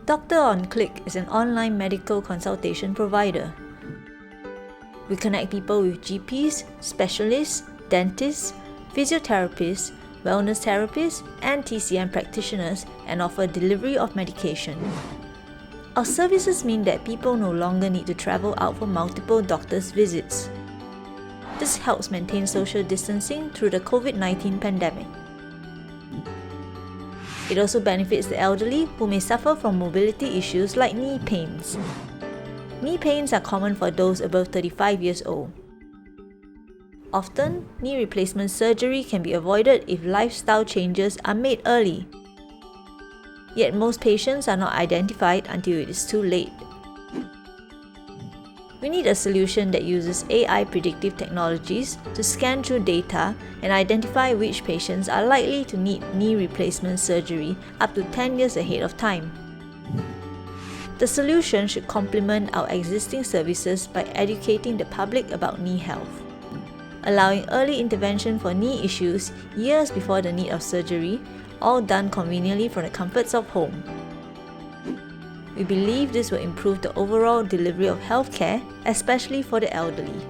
Doctor on Click is an online medical consultation provider. We connect people with GPs, specialists, dentists, physiotherapists, wellness therapists, and TCM practitioners and offer delivery of medication. Our services mean that people no longer need to travel out for multiple doctor's visits. This helps maintain social distancing through the COVID-19 pandemic. It also benefits the elderly who may suffer from mobility issues like knee pains. Knee pains are common for those above 35 years old. Often, knee replacement surgery can be avoided if lifestyle changes are made early. Yet most patients are not identified until it is too late. We need a solution that uses AI predictive technologies to scan through data and identify which patients are likely to need knee replacement surgery up to 10 years ahead of time. The solution should complement our existing services by educating the public about knee health, allowing early intervention for knee issues years before the need of surgery, all done conveniently from the comforts of home. We believe this will improve the overall delivery of healthcare, especially for the elderly.